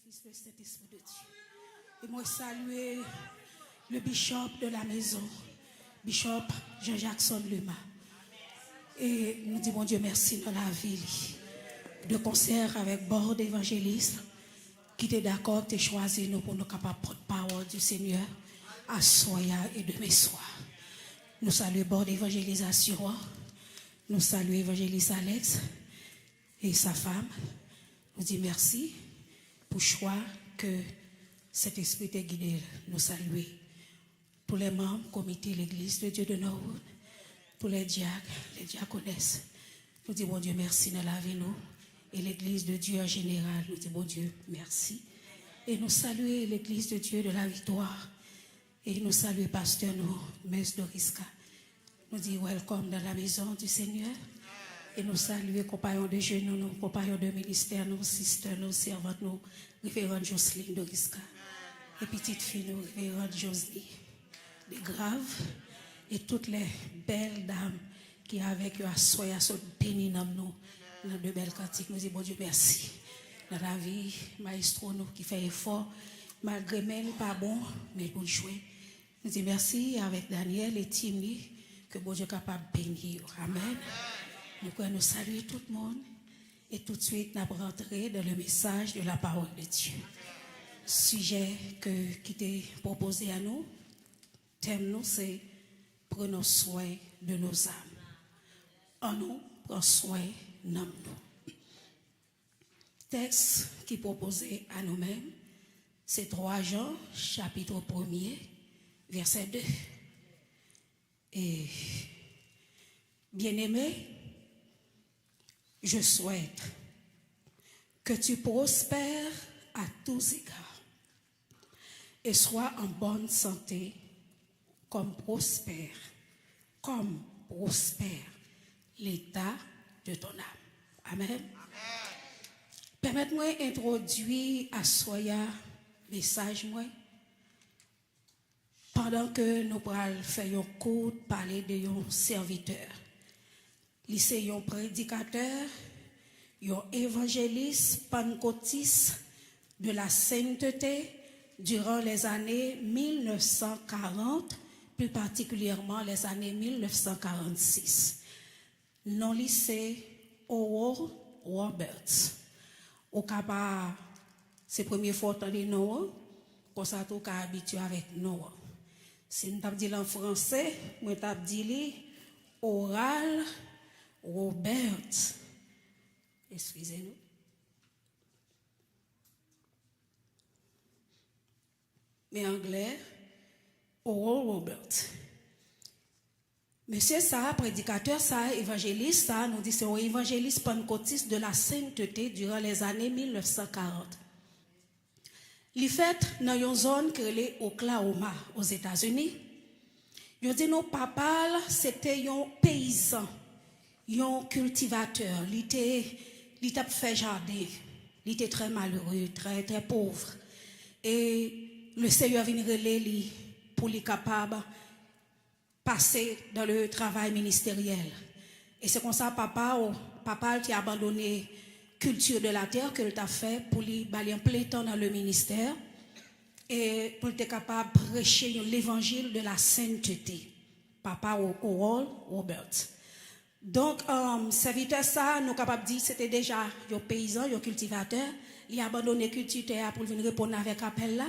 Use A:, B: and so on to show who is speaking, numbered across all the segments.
A: Fils, le Saint-Esprit de Dieu. Et moi, saluer le bishop de la maison, bishop Jean-Jackson Lema. Et nous disons, bon Dieu, merci dans la ville. De concert avec bord d'évangélistes qui étaient d'accord, qui choisi nous pour nous capables de prendre parole du Seigneur à soya et demain soir. Nous saluons bord d'évangélisation. Nous saluons évangéliste Alex et sa femme. Nous disons merci pour le choix que cet esprit t'a guidé. Nous saluons pour les membres du comité de l'église de Dieu de Norwood, pour les diacres, les diaconesses. Nous disons bon Dieu merci dans la vie nous et l'église de Dieu en général. Nous disons bon Dieu merci. Et nous saluons l'église de Dieu de la victoire. Et nous saluons pasteur nous, Mess Doriska. Nous disons welcome dans la maison du Seigneur. Et nous saluons compagnons de jeunes, nos compagnons de ministère, nos sisters, nos servantes, nos révérende Jocelyne Doriska. Et petite fille, nos révérende Josie. Les graves et toutes les belles dames qui avec eux à soya à béni dans nous, dans de belles cantiques. Nous disons bon Dieu merci. Dans la vie, maestro nous qui fait effort, malgré même pas bon, mais pour jouer. Nous disons merci avec Daniel et Timmy, que bon Dieu est capable de bénir. Amen. Nous saluons tout le monde et tout de suite nous rentrons dans le message de la parole de Dieu. Sujet qui était proposé à nous, thème nous c'est prenons soin de nos âmes. En nous, prenons soin de nous. Texte qui est proposé à nous-mêmes, c'est 3 Jean, chapitre 1er, verset 2. Et bien-aimé, je souhaite que tu prospères à tous égards et sois en bonne santé comme prospère l'état de ton âme. Amen. Permettez-moi d'introduire à Soya message moi pendant que nous allons faire un cours parler de un serviteur. C'est un prédicateur, un évangéliste pentecôtiste de la sainteté durant les années 1940, plus particulièrement les années 1946. Non lycée Oral Roberts. Au cas c'est la première fois que tu Noah, comme ça tu es habitué avec Noah. Si nous t'avons dit en français, moi t'avons dit Oral Roberts. Excusez-nous. Mais anglais, Oral Roberts. Monsieur ça, prédicateur ça, évangéliste ça, nous dit c'est un évangéliste pentecôtiste de la sainteté durant les années 1940. Il fait dans une zone qui est Oklahoma, aux États-Unis. Il dit nos papas, c'était un paysan, un cultivateur. Il était fait jardin. Il était très malheureux, très, très pauvre. Et le Seigneur vient relais pour lui capable passer dans le travail ministériel. Et c'est comme ça papa qui a abandonné culture de la terre que il a fait pour lui aller en plein temps dans le ministère et pour être capable de prêcher l'évangile de la sainteté. Papa Oral Roberts. Donc, serviteur ça, nous capables de dire c'était déjà un paysan, un cultivateur. Il a abandonné culture terre pour venir répondre avec appel là.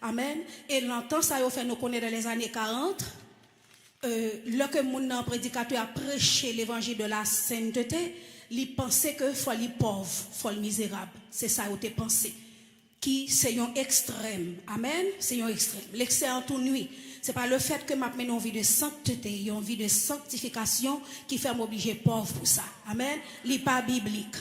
A: Amen. Et longtemps ça a fait nous connaître dans les années 40. Lorsque mon prédicateur a prêché l'évangile de la sainteté, il pensait que faut les pauvres, faut les misérables. C'est ça qu'il a pensé. Qui c'est un extrême. Amen. C'est un extrême. L'excès en toute nuit. C'est pas le fait que m'a mené une vie de sainteté, une vie de sanctification qui fait m'obliger pauvre pour ça. Amen. N'est pas biblique.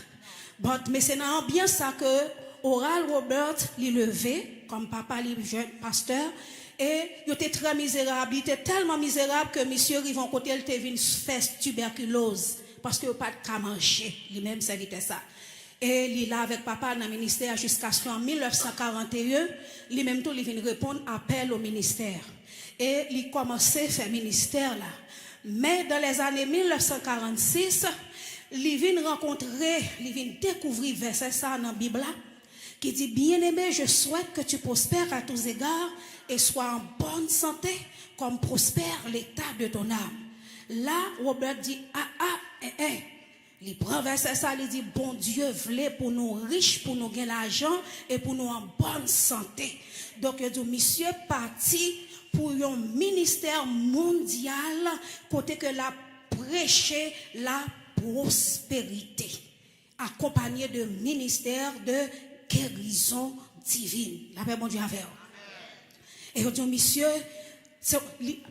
A: Mais c'est dans l'ambiance ça que Oral Robert l'y levé comme papa, le jeune pasteur. Et il était très misérable. Il était tellement misérable que monsieur Rivon côté il était venu faire tuberculose parce que pas de quoi manger. Lui-même c'était ça. Et il est là avec papa dans le ministère jusqu'à ce qu'en 1941, lui-même tout il vient répondre appel au ministère. Et il commençait à faire ministère là. Mais dans les années 1946, il vient rencontrer, il vient découvrir verset ça dans la Bible là. qui dit, bien-aimé, je souhaite que tu prospères à tous égards et sois en bonne santé comme prospère l'état de ton âme. Là, Robert dit, il prend verset ça, il dit, bon Dieu voulait pour nous riches, pour nous gagner l'argent et pour nous en bonne santé. Donc, il dit, monsieur parti pour un ministère mondial, côté que la prêcher la prospérité, accompagné de ministère de guérison divine. La paix, bon Dieu, avec vous. Et il dit, monsieur,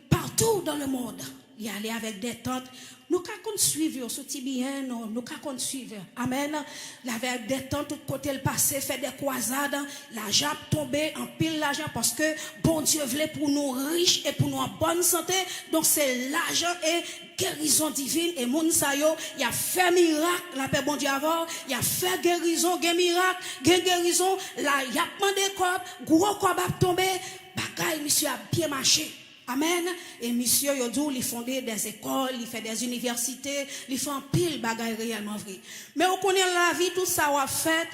A: partout dans le monde, il y allait avec des tentes. Nous qu'à suivre ce bien, nous qu'à suivre. Amen. Avec des tentes, tout côté le passé, fait des croisades, l'argent tombé en pile l'argent parce que bon Dieu voulait pour nous riches et pour nous en bonne santé. Donc c'est l'argent et guérison divine et moun sa yo, il a fait miracle, la paix bon Dieu avant, il a fait guérison, miracle, guérison, là il a demandé corps, gros corps a tombé, bagaille monsieur a bien marché. Amen. Et monsieur Yodou, il fondé des écoles, il fait des universités, il fait un pile bagaille réellement vrai. Mais on connaît la vie, tout ça a fait,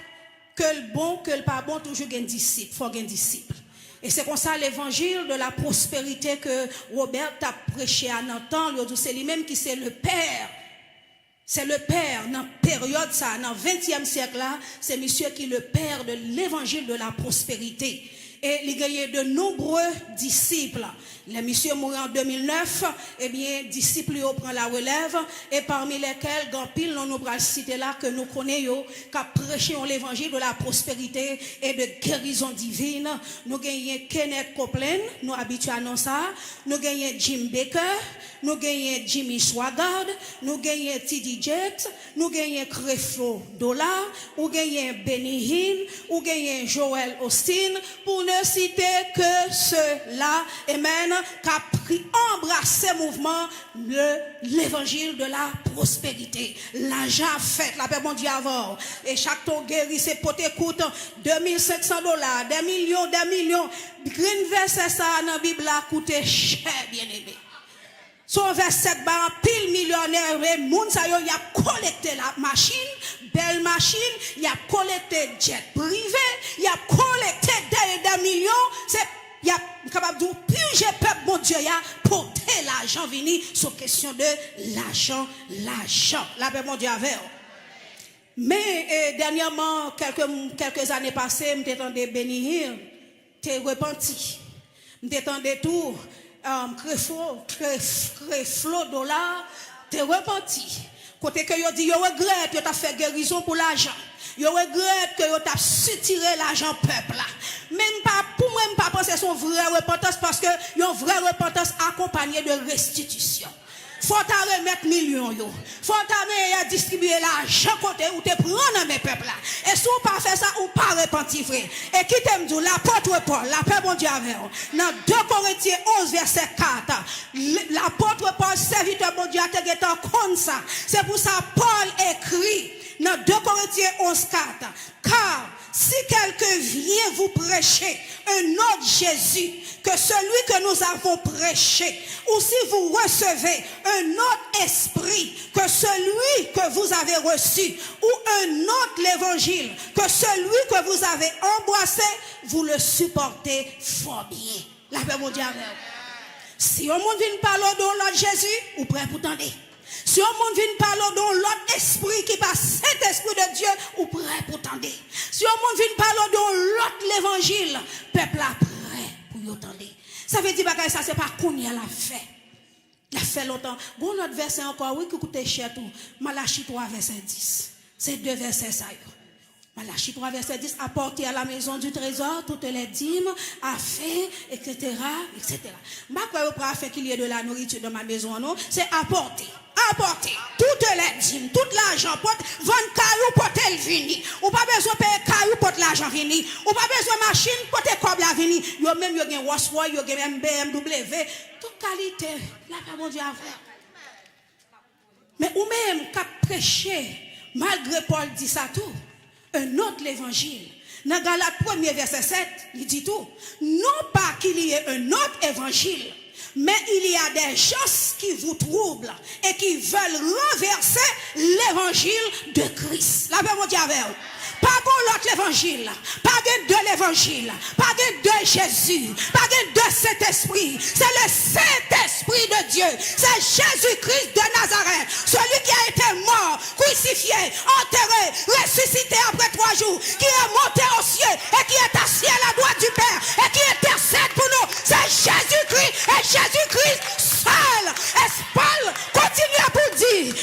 A: que le bon, que le pas bon, toujours un disciple, faut un disciple. Et c'est comme ça l'évangile de la prospérité que Robert a prêché à notre temps, c'est lui-même qui c'est le Père. C'est le Père, dans la période, ça, dans le 20e siècle là, c'est monsieur qui est le Père de l'évangile de la prospérité. Et il y a de nombreux disciples. Les messieurs mourent en 2009, eh bien, disciples prennent la relève, et parmi lesquels, grand pile, nous pourrons citer là que nous connaissons, qui prêché l'évangile de la prospérité et de guérison divine. Nous gagnons Kenneth Copeland, nous habitués à ça. Nous gagnons Jim Baker, nous gagnons Jimmy Swaggart, nous gagnons T.D. Jakes, nous gagnons Creflo Dollar, nous gagnons Benny Hinn, nous gagnons Joel Austin, pour ne citer que ceux-là, amen, qui a pris, embrassé mouvement l'évangile de la prospérité. L'argent fait, la paix bon Dieu avant. Et chaque ton guéri, c'est pour t'écouter $2,500, des millions. Green verset ça dans la Bible a coûté cher, bien aimé. Son verset ba pile millionnaire et moun sa yo y a collecté la machine, belle machine, y a collecté jet privé, y a collecté des millions, c'est y a capable de purger peuple bon Dieu y a porter l'argent vini sur question de l'argent. La paix mon Dieu avec. Mais dernièrement quelques années passées, m'étendais bénir, t'es repenti. M'étendais tout Creflo Dollar, t'es repenti. Côté que yo dit yo regrette que t'as fait guérison pour l'argent. Yo regrette que yo t'as suturé l'argent peuple là. Même pas pour moi même pas penser son vraie repentance parce que yon vraie repentance accompagnée de restitution. Faut ta remettre millions yo. Faut ta distribuer l'argent côté où te prendre dans mes peuples là. Et si on pas fait ça ou pas repenti frère. Et qui t'aime dit l'apôtre Paul, la paix bon Dieu avec vous. Dans 2 Corinthiens 11 verset 4, l'apôtre Paul serviteur bon Dieu a été comme ça. C'est pour ça Paul écrit dans 2 Corinthiens 11 4, car si quelqu'un vient vous prêcher un autre Jésus que celui que nous avons prêché, ou si vous recevez un autre esprit que celui que vous avez reçu, ou un autre l'évangile que celui que vous avez embrassé, vous le supportez fort bien. La paix mon Dieu. Si on monde vient parler de l'autre Jésus, ou prêt pour tendre. Si on monde vient parler de l'autre esprit qui passe cet esprit de Dieu, ou prêt pour tendre. Si on monde vient parler de l'autre l'évangile, peuple là prêt pour y entendre. Ça veut dire que ça c'est pas qu'on y a la fait. La fait longtemps. Bon l'autre verset encore oui qui coûte cher tout. Malachie 3 verset 10. C'est 2 versets ça. Malachie 3 verset 10, apporter à la maison du trésor toutes les dîmes, affaires, etc., etc. Ma quoi pas faire qu'il y ait de la nourriture dans ma maison, non? C'est apporter. Apporter toutes les dîmes, tout l'argent, vendre caillou pour tel vini. Ou pas besoin de payer caillou pour l'argent vini. Ou pas besoin de machine pour tes câbles la vini. Yo même yo gen Rolls-Royce, yo gen BMW, toute qualité, la pas mon Dieu à faire. Mais ou même qu'a prêché, malgré Paul dit ça tout, un autre l'évangile. Dans Galates 1er verset 7, il dit tout. Non pas qu'il y ait un autre évangile, mais il y a des gens qui vous troublent et qui veulent renverser l'évangile de Christ. La paix mon Dieu avec vous. Pas l'autre évangile. Pas de l'évangile. Pas de Jésus. Pas de Saint-Esprit. C'est le Saint-Esprit de Dieu. C'est Jésus-Christ de Nazareth. Celui qui a été mort, crucifié, enterré, ressuscité après 3 jours, qui est monté aux cieux et qui est assis à la droite du Père et qui intercède pour nous. C'est Jésus-Christ et Jésus-Christ seul. Est-ce Paul continue pour dire,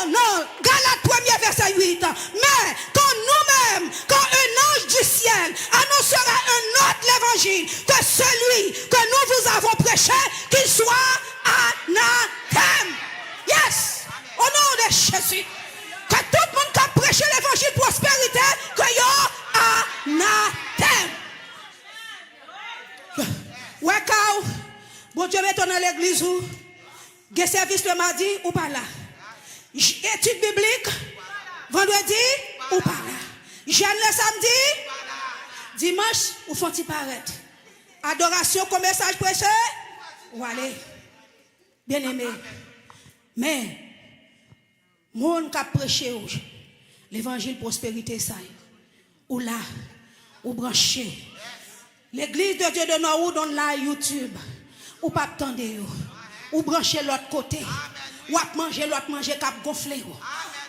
A: non, Galates 1er verset 8, mais quand nous-mêmes, quand un ange du ciel annoncera un autre évangile que celui que nous vous avons prêché, qu'il soit anathème. Yes, au nom de Jésus. Que tout le monde qui a prêché l'évangile prospérité, que yo anathème. Ouais, quand bon Dieu met dans l'église où il service le mardi ou pas là. Étude biblique vendredi ou pas là. Jeûne le samedi, dimanche ou faut-il paraître. Adoration comme message prêché ou allez. Bien aimé. Mais monde qui a prêché l'évangile prospérité ça ou là ou branché. L'église de Dieu de Norwood on la YouTube ou pas attendre ou brancher l'autre côté ou manger cap gonfler.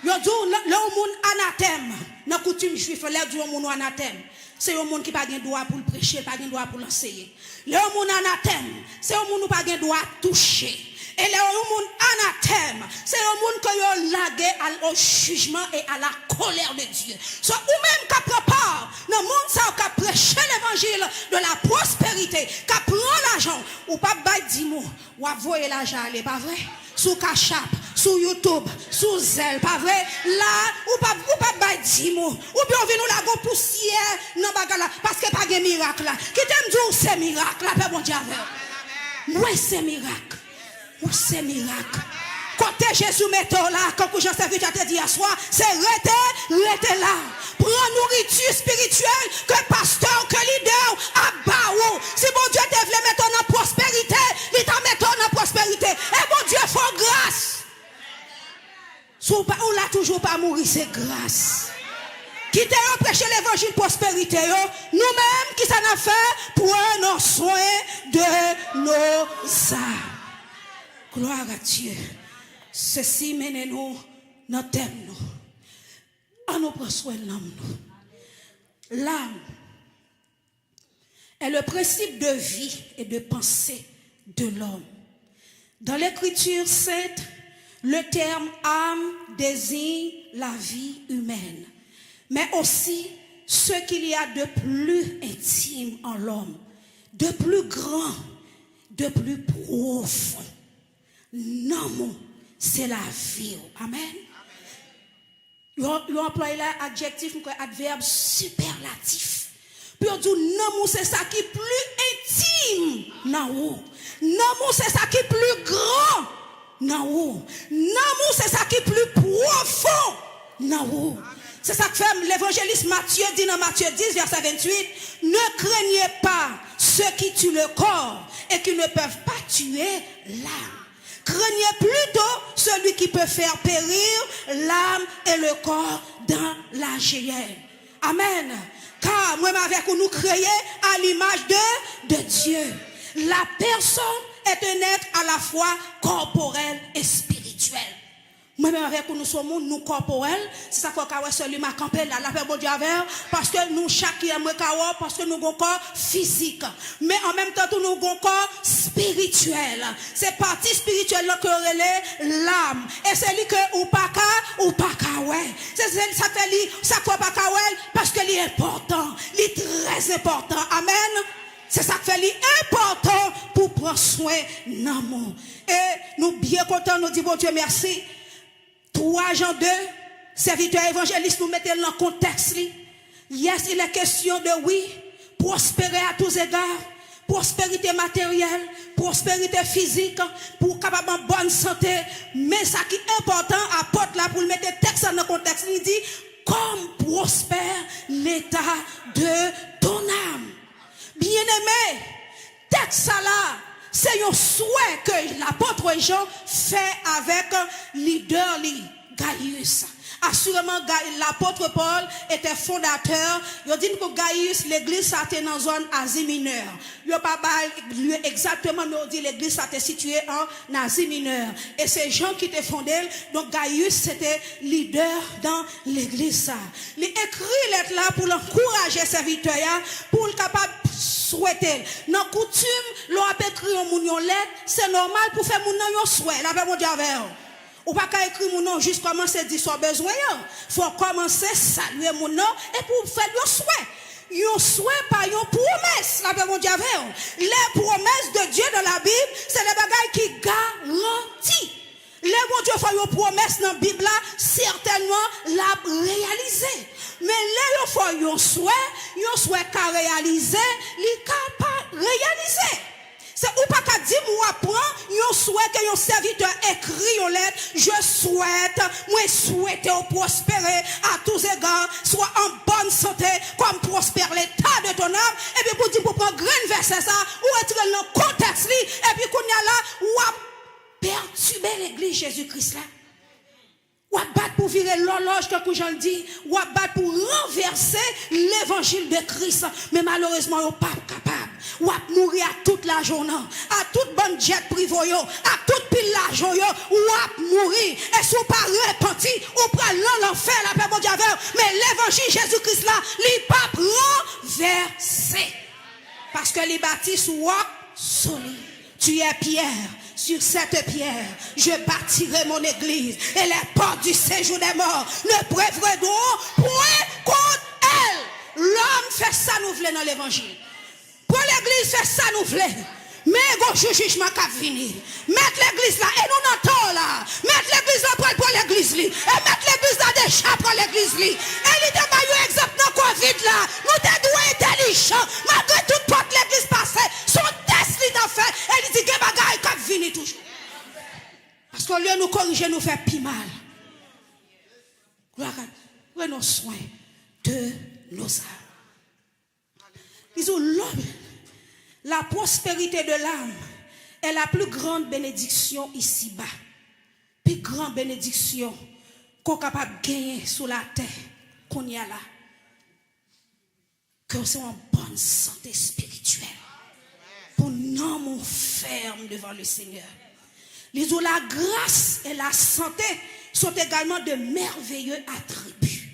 A: Yo dit le monde anathème dans coutume juif là dit monde anathème c'est un monde qui pas gain droit pour prêcher pas gain droit pour l'enseigner. Le monde anathème c'est un monde qui pas gain droit toucher. Et le monde anathème, c'est un monde qui est lagué au jugement et à la colère de Dieu. Soit ou même qui prend part dans le monde ça qui prêche l'évangile de la prospérité, qui prend l'argent, ou pas bailler 10 mots, ou avoyer l'argent, n'est pas vrai? Sous Kachap, sous YouTube, sous Zelle, pas vrai? Là, ou pas bailler 10 mots, ou bien on vient nous la go poussière dans bagala parce que pas de miracle là. Qui t'aime dire c'est miracle là, Père bon Dieu avec. Moi c'est miracle. Ou c'est miracle. Côté Jésus mettez là, quand Jean serviteur te dit à soi, c'est rester là. Prends nourriture spirituelle que pasteur, que leader, à bas. Si bon Dieu te veut mettre en prospérité, il t'a mettre en prospérité. Et bon Dieu, faut grâce. Si on l'a toujours pas mourir, c'est grâce. Qui t'a prêché l'évangile prospérité, nous-mêmes qui s'en a fait, prenons soin de nos âmes. Gloire à Dieu. Ceci mène-nous dans thème nous. On nous prend soin de l'âme. L'âme est le principe de vie et de pensée de l'homme. Dans l'écriture sainte, le terme âme désigne la vie humaine, mais aussi ce qu'il y a de plus intime en l'homme, de plus grand, de plus profond. Non, c'est la vie. Amen. Ils ont employé l'adjectif, adverbe superlatif. Puis on dit, non, c'est ça qui est plus intime. Non, c'est ça qui est plus grand. Non, c'est ça qui est plus profond. Non. C'est ça que fait l'évangéliste Matthieu dit dans Matthieu 10, verset 28, ne craignez pas ceux qui tuent le corps et qui ne peuvent pas tuer l'âme. Craignez plutôt celui qui peut faire périr l'âme et le corps dans la géhenne. Amen. Car moi avec nous créés à l'image de Dieu. La personne est un être à la fois corporel et spirituel. Moi-même avec nous sommes nous corporels, c'est ça qu'on a celui ma campé là, la paix bon Dieu avec, parce que nous chaque aime parce que nous avons un corps physique, mais en même temps nous avons un corps spirituel. C'est partie spirituelle que relève l'âme, et c'est lui que ou pas ouais. C'est ça fait lui ça quoi pas ouais parce que il est important, il est très important. Amen. C'est ça qui fait important pour prendre soin de l'amour. Et nous bien contents, nous disons bon Dieu merci. 3 Jean 2, serviteur évangéliste, nous mettons dans le contexte. Yes, il est question de oui, prospérer à tous égards, prospérité matérielle, prospérité physique, pour capable en bonne santé. Mais ça qui est important, apporte là pour mettre le texte dans le contexte, il dit, comme prospère l'état de ton âme. Bien-aimé, texte là, c'est un souhait que l'apôtre Jean fait avec leader Gaius, Assurément, l'apôtre Paul était fondateur. Il dit que Gaius, l'église, était dans la zone Asie mineure. Il n'y a pas exactement, mais on dit l'église était située en Asie mineure. Et c'est Jean qui était fondé. Donc Gaius, c'était leader dans l'église. Il écrit lettre là pour encourager ses serviteurs, pour le capable souhaiter. Dans coutume, l'on a écrit un lettre, c'est normal pour faire mon souhait. La paix mon Dieu avec vous. Ou pas qu'à écrire mon nom juste commencer à dire son besoin. Faut commencer à saluer mon nom et pour faire le souhait. Un souhait par une promesse. La paix mon Dieu avec vous. Les promesses de Dieu dans la Bible, c'est les bagailles qui garantissent. Les bon Dieu fait une promesse dans la Bible, certainement l'a réalisé. Mais là, il faut un souhait qu'a réalisé, il n'est pas réalisé. C'est ou pas qu'à dire, moi, apprends, un souhait que un serviteur écrit une lettre, moi souhaite prospérer à tous égards, soit en bonne santé, comme prospère l'état de ton âme, et puis pour dire, pour prendre grain verset ça, ou être dans le contexte, et puis qu'on y a là, ou perturber l'église Jésus-Christ là. Ou à battre pour virer l'horloge, comme j'en dis, ou à battre pour renverser l'évangile de Christ. Mais malheureusement, on n'est pas capable. Ou à mourir à toute la journée, à toute bonne jet privé, à toute pile l'argent, ou à mourir. Et si on pas repenti, on prend l'enfer, la paix mon Dieu. Mais l'évangile Jésus-Christ là, il n'est pas renversé. Parce que les bâtis sont solides. Tu es Pierre. Sur cette pierre, je bâtirai mon église et les portes du séjour des morts ne prévaudront point contre elle. L'homme fait ça nous voulons dans l'évangile. Pour l'église fait ça nous voulons. Mais un jugement qui venir. Mettre l'église là et nous n'entendons là. Mettre l'église là pour l'église là. Et mettre l'église là déjà pour l'église là. Et il te maillot exemple dans le Covid là. Nous te doués intelligents. Malgré toute porte l'église passée. Son test li d'en fait. Et il dit que bagaille qui venir toujours. Parce qu'au lieu de nous corriger, nous fait plus mal. Prenons soin de nos âmes. Disons l'homme. La prospérité de l'âme est la plus grande bénédiction ici-bas. Plus grande bénédiction qu'on est capable de gagner sur la terre qu'on y a là. Que c'est en bonne santé spirituelle. Pour nous, mon ferme devant le Seigneur. Les la grâce et la santé sont également de merveilleux attributs.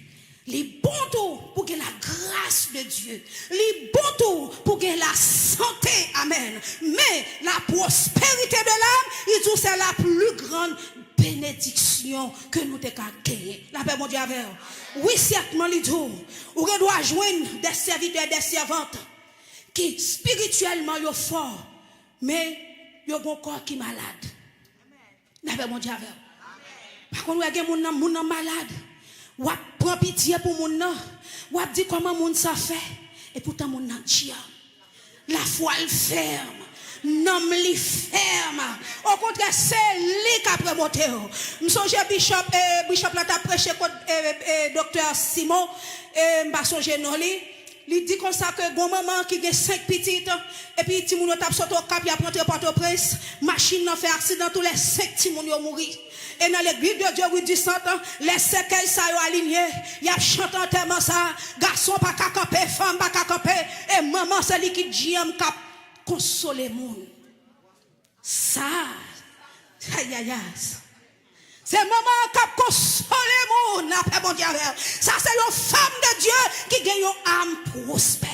A: Les bons tours pour que la grâce de Dieu, les bons tours pour que la santé, amen. Mais la prospérité de l'âme, il dit c'est la plus grande bénédiction que nous devons gagner. La paix, mon Dieu, avec vous. Oui, certainement, il dit, on doit joindre des serviteurs et des servantes qui spirituellement sont forts, mais ils ont un corps qui est malade. La paix, mon Dieu, avec vous. Par contre, il y a des gens qui sont malades. Ou prend pitié pour mon nom, ou dit comment mon ça fait, et pourtant mon nom tient. La foi elle ferme, nom li ferme. Au contraire, c'est lui qui a prémonté. Je songe Bishop là t'a prêché docteur Simon, m'a songé non li. Il dit comme ça que bon maman qui a 5 petites et puis ti moun tape sauté au cap il a pris Port-au-Prince, machine n'a fait accident tous les 5 ti moun yo mouri. Et dans l'église de Dieu, oui, du sang, les séquelles ça y aligné. Il y a chanté tellement ça. Garçon pas qu'à camper, femme pas qu'à camper. Et maman, c'est lui qui dit, qui consoler moun. Ça, aïe, aïe, aïe. C'est maman qui a consolé moun. Ça, c'est une femme de Dieu qui gagne une âme prospère.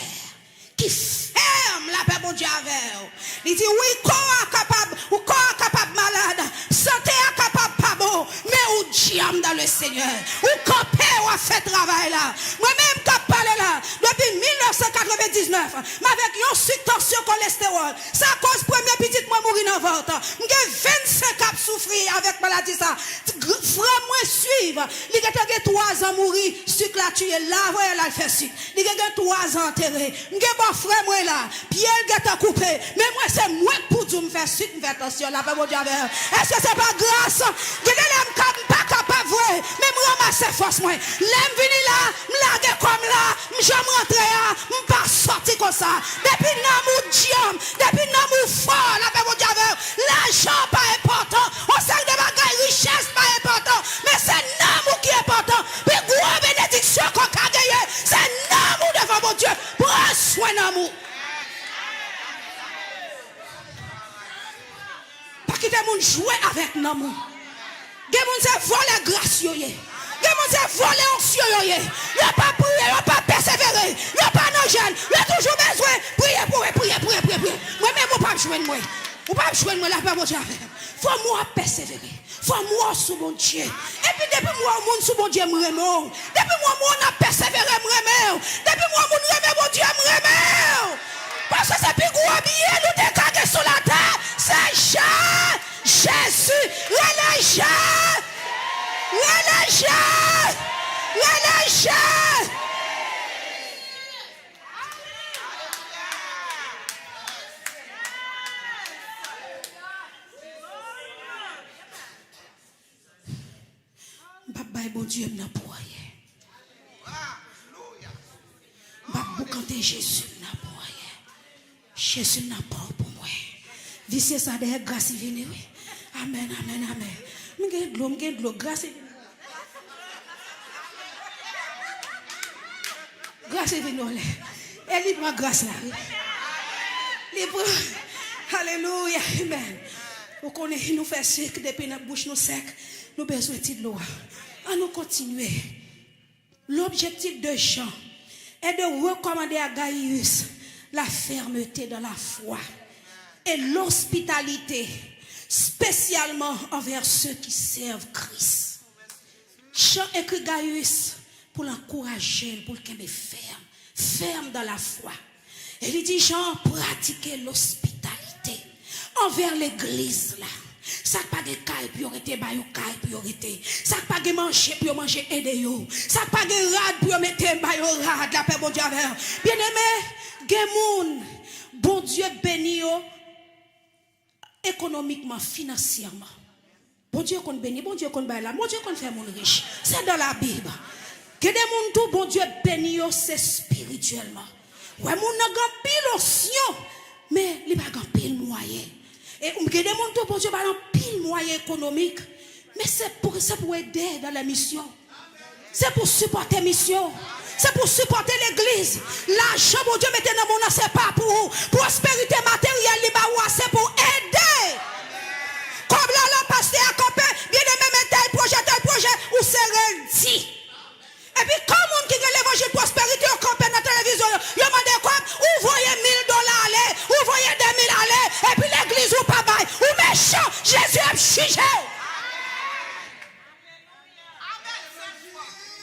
A: Qui ferme la paix, mon Dieu, avec. Il dit, oui, corps capable malade. Santé est capable pas bon. Mais où diable dans le Seigneur. Où campé ou a fait travail là. Moi-même, qui parlé là. Depuis 1999. Mais avec une subtension cholestérol. Ça cause première petite moi mourir dans le ventre. J'ai 25 cap souffrir avec maladie ça. Frère, moi suivre. Il y a 3 ans mourir. Sucre là, tu es là, voilà, là, il fait sucre. Il y a 3 ans enterré. Mon frère, moi là, Pierre a coupé. Mais moi, c'est moi pour me faire suite, me faire attention. Là, mon Dieu, est-ce que c'est pas grâce? Je ne suis pas capable de mais je ramasse force. Moi, l'aime venir là, me larguer comme là, je rentre là, je pas sortir comme ça. Depuis l'amour diam, depuis l'amour fort, là, mon Dieu, l'argent pas important. On sait que les bagages richesse pas important. Mais c'est l'amour qui est important. qui te moun jouer avec nous. Gen moun se voler grâce yo ye. Gen moun se voler onction yo ye. Yo pas prier, yo pas persévérer, yo pas non jeune, yo toujours besoin prier. Moi même ou pas joindre moi. Ou pas joindre moi la pas mon Dieu. Faut moi persévérer. Faut moi sous mon Dieu. Et puis depuis moi moun sous mon Dieu me remet. Depuis moi on a persévéré me remet. Depuis moi moun remet mon Dieu me remet. Parce que c'est plus gros billet nous décaguer sur la terre, c'est Jésus, relâche. Papa, bon Dieu, m'a prié. Papa, quand Jésus m'a prié. Jésus n'a pas pour moi. Vissez ça derrière grâce venez. Amen. M'gè de l'eau, grâce. Grâce venez. Elle libre grâce là. Libre. Alléluia. Amen. Vous connaissez nous fait sec depuis notre bouche nous sec. Nous besoin de l'eau. À nous continuer. L'objectif de Jean est de recommander à Gaius la fermeté dans la foi et l'hospitalité, spécialement envers ceux qui servent Christ. Jean écrit Gaius pour l'encourager, pour qu'il soit ferme dans la foi. Et il dit, Jean, pratiquez l'hospitalité envers l'église là. Ça pas de caille priorité, ba yo caille priorité. Ça pas de manger pour manger aider yo. Ça pas de rad pour mettre ba yo rad la paix bon Dieu avec. Bien-aimé, gen moun bon Dieu béni yo économiquement, financièrement. Bon Dieu qu'on bénit, bon Dieu qu'on baille là, bon Dieu qu'on fait mon riche. C'est dans la Bible. Que des moun tout bon Dieu béni yo c'est spirituellement. Ouais moun nan gan pile option, mais li pas gan pile moyen. Et on des moun tout bon Dieu ba nan pile moyen économique, mais c'est pour aider dans la mission. C'est pour supporter mission. C'est pour supporter l'église. L'argent, bon Dieu, mettez dans mon nom, c'est pas pour prospérité matérielle, c'est pour aider. Comme là, le pasteur a campé, bien aimé, tel projet, ou c'est dit. Et puis, comme on qui a l'évangile prospérité, on campé dans la télévision, il y a demandé quoi? Ou voyez $1000 aller, ou voyez 2000 aller, et puis l'église ou pas bail, ou méchant, Jésus a jugé.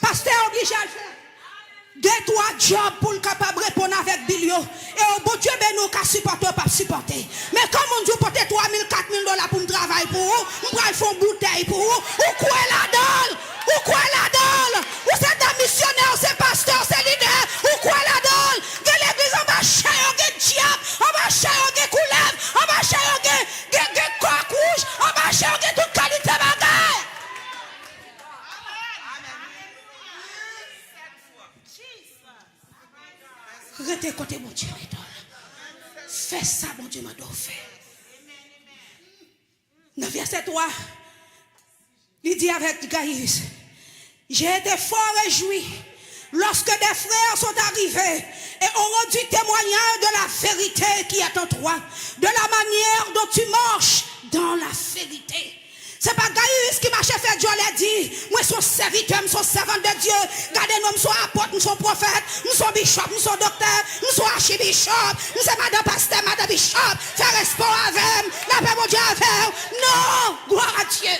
A: Pasteur obligé à le faire. 2-3 jobs pour le capable répondre avec Bilio. Et au bon Dieu, ben nous, qu'à supporter ou pas supporter. Mais comme on dit, porter $3000-$4000 pour me travailler pour vous, on va faire une bouteille pour vous, ou quoi la dalle, ou c'est un missionnaire, c'est pasteur, c'est leader, ou quoi la dalle, que l'église, on va chercher un diable, on va chercher un couleuvre, on va chercher un coq rouge, on va chercher toute qualité bagaille. Restez côté mon Dieu, fais ça, mon Dieu m'a fait. Dans verset 3, il dit avec Gaius, j'ai été fort réjoui lorsque des frères sont arrivés et ont rendu témoignage de la vérité qui est en toi, de la manière dont tu marches dans la vérité. C'est pas Gaius qui m'a chef fait Dieu l'a dit. Moi, je suis serviteur, je suis servant de Dieu. Gardez-nous, je suis apôtre, je suis prophète, je suis bishop, je suis docteur, je suis archibishop, je suis madame pasteur, madame bishop. Faire espoir avec, la paix mon Dieu avec. Non, gloire à Dieu.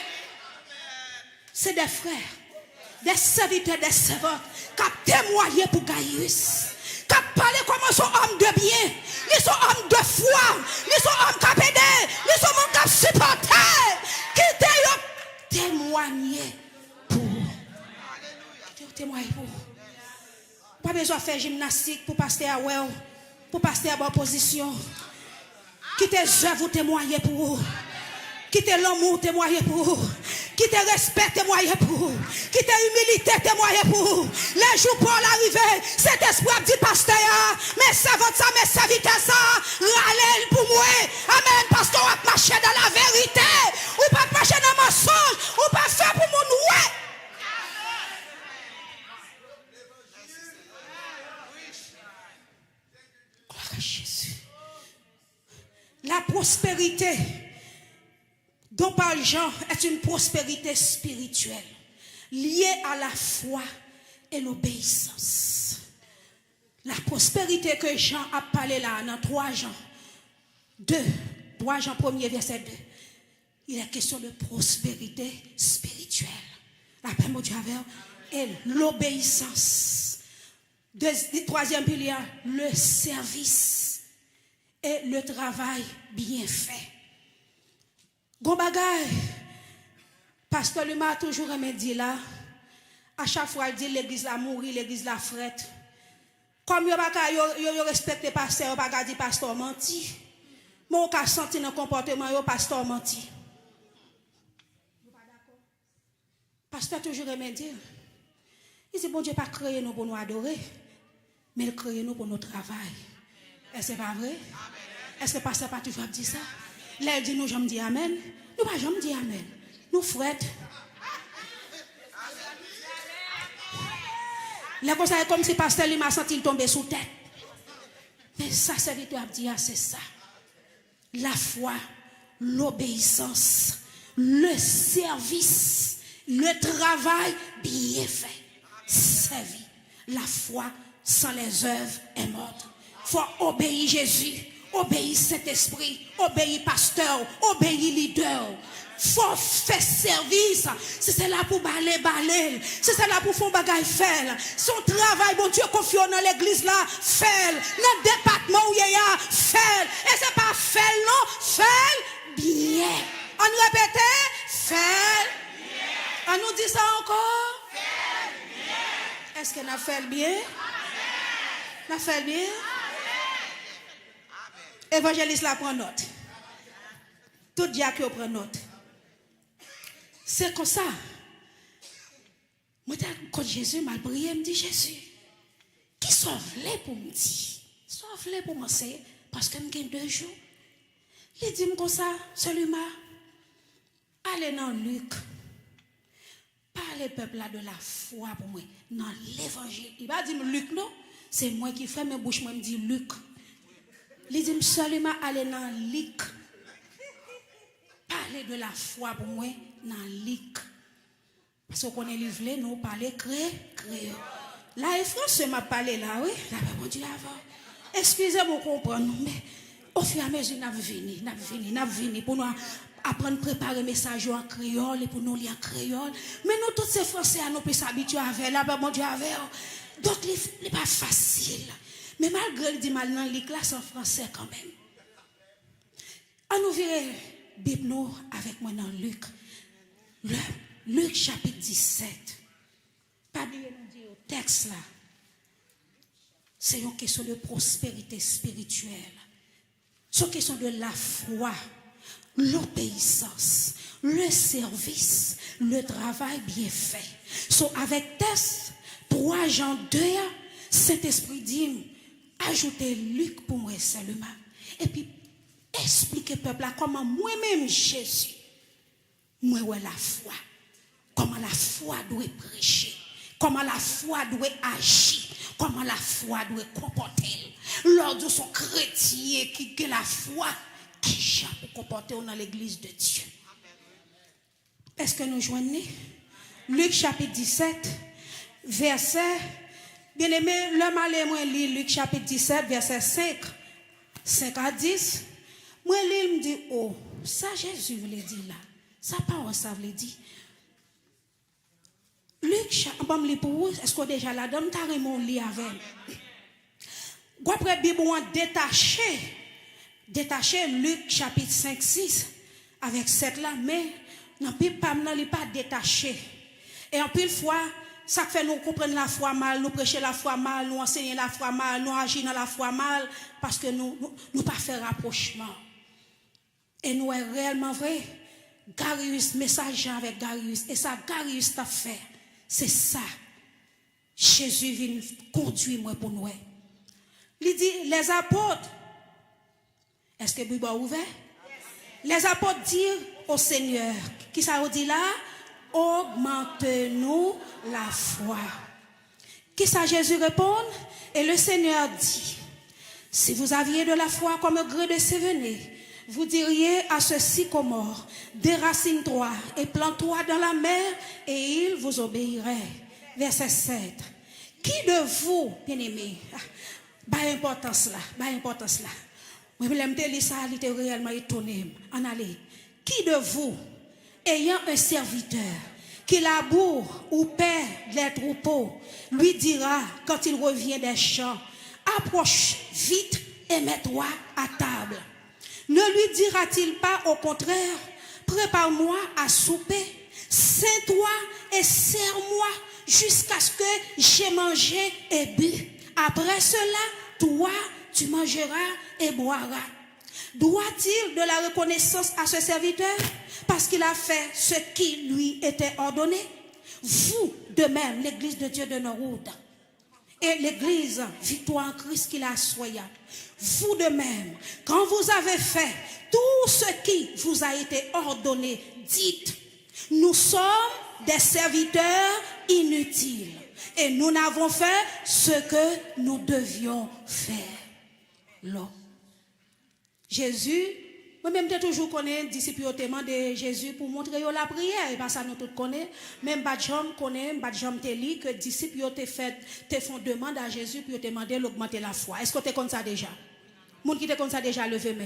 A: C'est des frères, des serviteurs, des servants qui ont témoigné pour Gaius. Qui ont parlé comme ils sont hommes de bien, ils sont hommes de foi, ils sont hommes qui ont aidé, ils sont hommes qui ont supporté. Qui t'a témoigné pour. Qui t'a témoigné pour. Pas besoin de faire gymnastique pour passer à well, pour passer à bonne position. Qui t'a œuvre témoigné pour. Qui t'a l'amour témoigné pour. Qui t'a respect témoigné pour. Qui t'a humilité témoigné pour. Les jours pour l'arrivée, cet espoir dit pasteur, mais servante ça, mais serviteur ça, râlez pour moi. Amen, pasteur, on va marcher dans la vérité. Ou pas marcher dans le mensonge. Ou pas faire pour mon ouais. Gloire à Jésus. La prospérité dont parle Jean est une prospérité spirituelle liée à la foi et l'obéissance. La prospérité que Jean a parlé là dans 3 Jean 3 Jean 1er verset 2, il est question de prospérité spirituelle. La paix mon Dieu et l'obéissance. Troisième pilier, le service et le travail bien fait. Gon bagay, pasteur Luma a toujours aimé dire là, à chaque fois il dit l'église la mourir, l'église la frette. Comme yo respecte pasteur, pas dit pasteur menti. Mon ka senti dans comportement yo pasteur menti. Pasteur toujours aimé dire, il dit bon Dieu pas créé nous pour nous adorer, mais il crée nous pour notre travail. Est-ce que c'est pas vrai? Est-ce que pasteur pas toujours dit ça? Là il dit nous jamais dit amen. Nous pas jamais dit amen. Nous frette. Là comme ça c'est comme si pasteur lui m'a senti tomber sous tête. Mais ça serviteur a dit c'est ça. La foi, l'obéissance, le service, le travail bien fait. Servi. La foi sans les œuvres est morte. Il faut obéir Jésus, obéir Saint-Esprit, obéir pasteur, obéir leader. Il faut faire service. Si c'est là pour baler. Si c'est là pour faire bagaille, faire. Son travail, bon Dieu, confiant dans l'église là, faire. Dans le département où il y a, faire. Et c'est pas faire, non, faire bien. On répète, faire bien. On nous dit ça encore? Faire bien. Est-ce qu'on a fait bien? On a fait bien? Évangéliste là prend note. Tout diacre prend note. C'est comme ça. Moi, quand Jésus m'a prié, me dit Jésus, qui sauve-les pour me dire? Sauve-les pour m'enseigner, parce que je gagne 2 jours. Il dit comme ça, celui-là, allez dans Luc. Parlez peuple là de la foi pour moi, dans l'évangile. Il va dire Luc, non? C'est moi qui fais mes bouches, moi, me dit Luc. Il dit seulement aller dans Luc. Parler de la foi pour moi dans Luc. Parce qu'on est livré, nous parler créole. Là, les Français m'a parlé là, oui. Là, mon Dieu, avant. Excusez-moi comprendre, mais au fur et à mesure, nous venons pour nous apprendre à préparer le message en créole et pour nous lire en créole. Mais nous, tous ces Français, nous pouvons s'habituer avec, là, mon Dieu, avec. Donc, ce n'est pas facile. Mais malgré le dit mal dans Luc, là, c'est en français quand même. On nous verra. Bible nous avec moi dans Luc. Luc chapitre 17. Pas oublier nous dire au texte là. C'est une question de prospérité spirituelle. C'est une question de la foi, l'obéissance, le service, le travail bien fait. So, avec texte 3 Jean 2, Saint-Esprit dit, ajoutez Luc pour moi seulement. Et puis expliquer peuple là comment moi-même Jésus, moi ouais la foi, comment la foi doit prêcher, comment la foi doit agir, comment la foi doit comporter. Lors de son chrétien qui a la foi, qui j'ai pour comporter dans l'église de Dieu. Est-ce que nous joignons? Luc chapitre 17, verset, bien aimé, l'homme allait moi lire Luc chapitre 17, verset 5 à 10. Moi, il me dit, oh, ça Jésus voulait dire là. Ça parole, ça voulait dire. Luc, on me lire pour vous, est-ce que déjà la dame t'a mon lit avec? Après, Bible, on détaché Luc chapitre 5, 6 avec 7 là, mais non, pas détaché. Et en pile fois, ça fait nous comprendre la foi mal, nous prêcher la foi mal, nous enseigner la foi mal, nous agir dans la foi mal, parce que nous pas faire rapprochement. Et nous est réellement vrai. Garius, message avec Garius. Et ça, Garius t'a fait. C'est ça. Jésus vient conduire moi pour nous. Il dit, les apôtres. Est-ce que la Bible est ouverte? Les apôtres disent au Seigneur. Qui ça dit là? Augmente-nous la foi. Qui ça Jésus répond? Et le Seigneur dit, si vous aviez de la foi comme un gré de sévéné, vous diriez à ce sycomore, déracine-toi et plante-toi dans la mer, et il vous obéirait. Verset 7. Qui de vous, bien-aimés, importance là. Moi, je me ça, il était réellement étonné. En aller. Qui de vous, ayant un serviteur, qui laboure ou paie les troupeaux, lui dira, quand il revient des champs, approche vite et mets-toi à table. Ne lui dira-t-il pas au contraire, prépare-moi à souper, ceins-toi et sers-moi jusqu'à ce que j'ai mangé et bu. Après cela, toi, tu mangeras et boiras. Doit-il de la reconnaissance à ce serviteur parce qu'il a fait ce qui lui était ordonné? Vous, de même, l'église de Dieu de Norwood et l'église Victoire en Christ qu'il a soya, vous de même, quand vous avez fait tout ce qui vous a été ordonné, dites, nous sommes des serviteurs inutiles et nous n'avons fait ce que nous devions faire. Là. Jésus, moi-même, je toujours connais disciples de Jésus pour montrer la prière. Et pas ça, nous tous connaissons. Même Badjam connaît, Badjam te lit que disciples te font demande à Jésus pour te demander d'augmenter la foi. Est-ce que tu es comme ça déjà? Moun qui te comme ça déjà, levez main.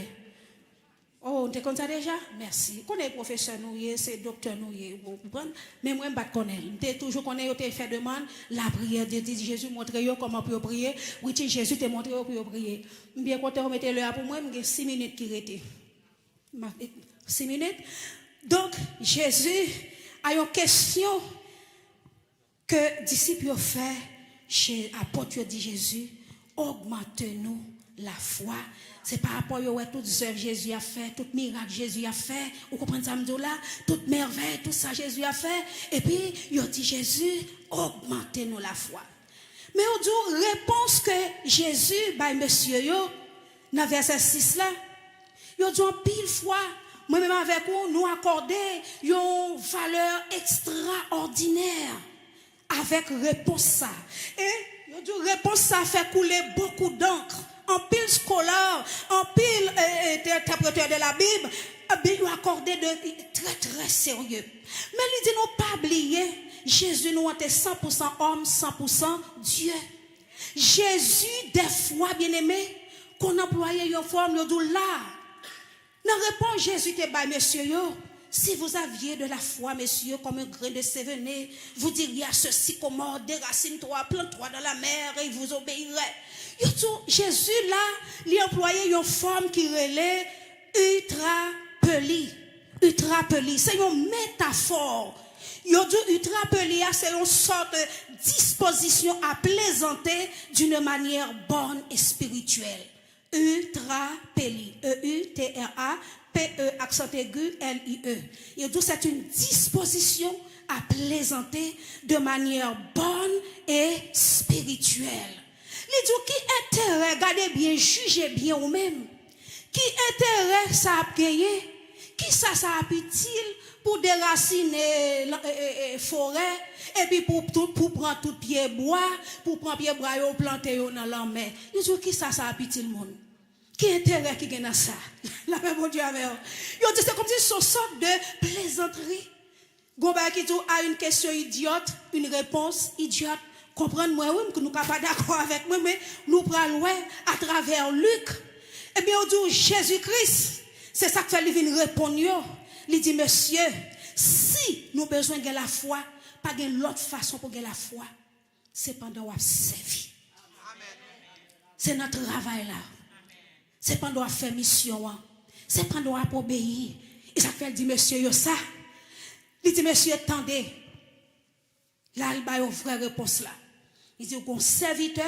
A: Oh, tu es comme ça déjà? Merci. Je connais professeur nous, c'est docteur nous, vous comprenez? Mais moi, je ne connais pas. Je toujours connais, tu fait demande la prière de Jésus, montrer comment pour prier. Oui, Jésus te montré pour prier. Bien quand on mettait le pour moi, j'ai 6 minutes qui étaient. 6 minutes. Donc, Jésus a une question que les disciples ont fait chez l'apôtre dit Jésus, augmente-nous la foi. C'est par rapport à toute œuvre Jésus a fait, tout miracle Jésus a fait. Vous comprenez ça, là? Toute merveille, tout ça Jésus a fait. Et puis, il a dit Jésus, augmentez-nous la foi. Mais on dit, réponse que Jésus, bah, monsieur, dans verset 6 là, il a dit en pile fois, moi-même avec vous, nous accorder une valeur extraordinaire avec réponse ça. Et il a dit, réponse ça fait couler beaucoup d'encre. En pile scolaire, en pile interpréteur de la Bible, il a accordé de très très sérieux. Mais il dit, non pas oublier, Jésus nous était 100% homme, 100% Dieu. Jésus, des fois, bien aimé, qu'on employait une forme, il dit là, dans réponse, Jésus te bat, monsieur, si vous aviez de la foi, monsieur, comme un grain de sévéné, vous diriez à ceci comment déracine-toi, plante-toi dans la mer et il vous obéirait. Jésus là, il employait une forme qui relait utrapeli. C'est une métaphore. Il dit utrapeli, c'est une sorte de disposition à plaisanter d'une manière bonne et spirituelle. Utrapeli. E-U-T-R-A-P-E, accent aigu, L-I-E. Il dit c'est une disposition à plaisanter de manière bonne et spirituelle. Il dit qui intérêt, regardez bien, jugez bien vous-même. Qui intérêt ça a gagné? Qui ça a utile pour déraciner forêt et puis pour prendre tout pied bois, pour prendre pied bois et planter dans la mer. Il dit qui ça a utile monde? Qui intérêt qui gagne ça? La même bon Dieu avec eux. Il dit c'est comme si c'est une sorte de plaisanterie. Gomba qui dit a une question idiote, une réponse idiote. Comprenez-moi, oui, que nous ne sommes pas d'accord avec moi, mais nous prenons à travers Luc. Eh bien, on dit Jésus-Christ, c'est ça que fait lui répondre. Il dit, monsieur, si nous avons besoin de la foi, pas de l'autre façon pour gagner la foi, c'est pendant qu'on a servi. C'est notre travail là. C'est pendant qu'on a fait mission. C'est pendant qu'on a obéi. Et ça fait dit, monsieur, ça. Il dit, monsieur, attendez. Là, il a une vraie réponse là. Il dit qu'on serviteur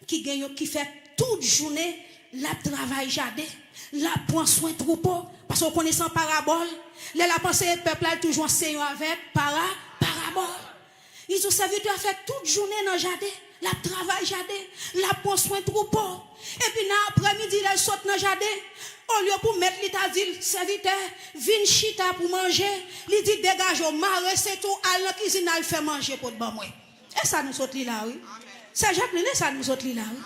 A: qui fait toute journée la travail jardin, la prend soin troupeau parce qu'on connaît sans parabole, la pensée peuple là toujours enseigné avec parabole. Il dit serviteur fait toute journée dans jardin, la travail jardin, la prend soin troupeau. Et puis dans après-midi il saute dans jardin. Au lieu pour mettre l'état dit serviteur, vin chita pour manger, il dit dégage au marre c'est tout à la cuisine il fait manger pour bon moi. Et ça nous saute là oui. C'est Jacques ça nous saute là oui.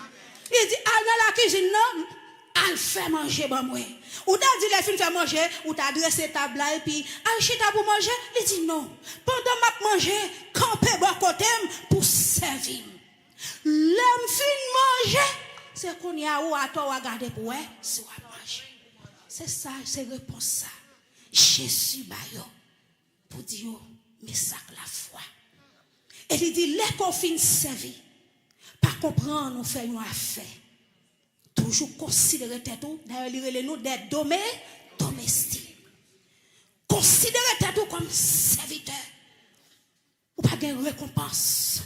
A: Il dit à la cuisine non, al fait manger bon moi. Ou t'as dit les filles faire manger, ou t'as dressé table là et puis al chita pour manger, il dit non. Pendant m'a manger, camper bon côté pour servir. L'homme fin manger, c'est qu'on y a ou à toi regarder pour si on manger. C'est ça, c'est réponse ça. Jésus bayo pour dire mais ça la foi. Et il dit les qu'on fin servir. Pas comprendre nous faire une affaire. Toujours considérer tout, d'ailleurs il nous des domestiques. Considérer tout comme serviteur. Ou pas de récompense.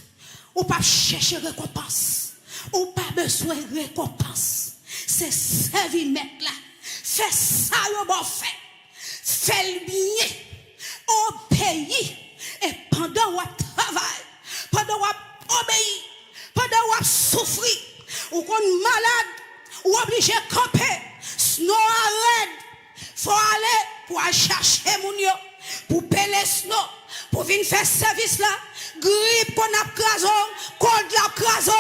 A: Ou pas chercher récompense. Ou pas besoin de récompense. C'est servir mettre là. Fais ça le bon fait. Fais le bien. Obéis. Et pendant qu'on travaille, pendant qu'on obéit, pendant qu'on souffre, ou qu'on est malade, ou obligé de camper, snow à l'aide, faut aller pour aller chercher mon yo, pour payer snow, pour venir faire service là, grippe qu'on a crasé, cold la crasé,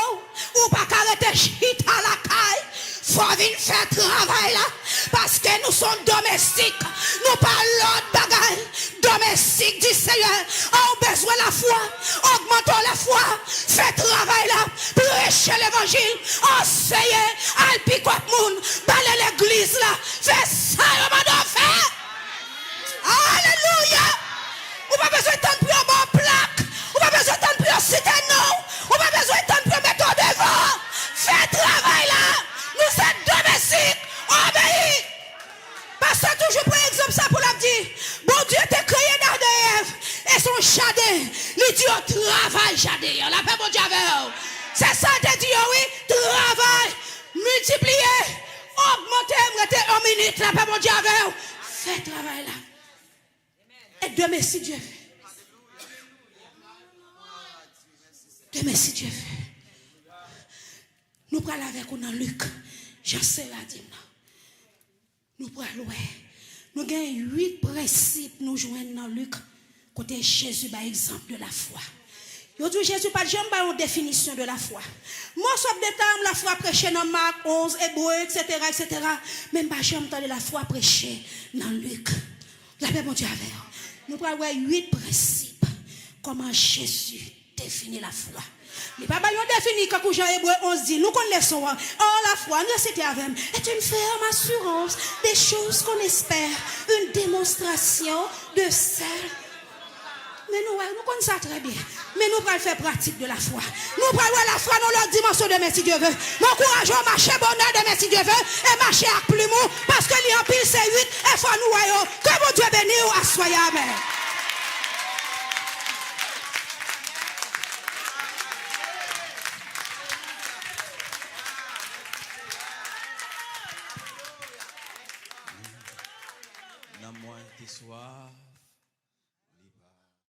A: ou pas arrêter chita à la caille, faut venir faire travail là, parce que nous sommes domestiques, nous parlons l'autre bagaille, domestique du Seigneur, on a besoin de la foi, augmentons la foi, faites travail là, prêchez l'évangile, enseignez, alpicote moun, balayez l'église là, faites ça, on va faire. Alléluia! On n'a pas besoin de temps pour un bon plaque, on n'a pas besoin de temps pour un citer non, on n'a pas besoin de temps pour mettre en devant, faites travail là, nous sommes domestiques, obéis. Parce que toujours par exemple ça pour la dire, bon Dieu t'a créé dans Ève et son jardin, il dit au travail jardin, la paix bon Dieu avec. C'est ça te dit oui, travail, multiplier, augmenter, rester en minute, la paix bon Dieu avec. Fais travail là. Et demain si Dieu veut. Demain si Dieu veut. Nous parlons avec vous dans Luc. J'en sais la dit. Nous parlons. Nous avons 8 principes nous joignent dans Luc. Côté Jésus, par exemple de la foi. Yo dit Jésus pas jamais pas une définition de la foi. Moi sauf des termes la foi prêchée dans Marc 11, Hébreux, etc. Même pas jamais entendu la foi prêchée dans Luc. La paix mon Dieu avec. Nous prenons 8 principes. Comment Jésus définit la foi. Mais pas yon définit quand Jean Hébreu 11 dit, nous connaissons, la foi, nous c'était avec est une ferme assurance des choses qu'on espère, une démonstration de celle. Mais nous connaissons ça très bien. Mais nous allons faire pratique de la foi. Nous allons la foi dans leur dimension de merci Dieu veut. Nous encourageons à marcher bonheur de merci Dieu veut et marcher avec plus mou parce que l'y en pile c'est 8 et faut nous voyons. Que mon Dieu bénisse à soyez amen.
B: Dans moi qui soit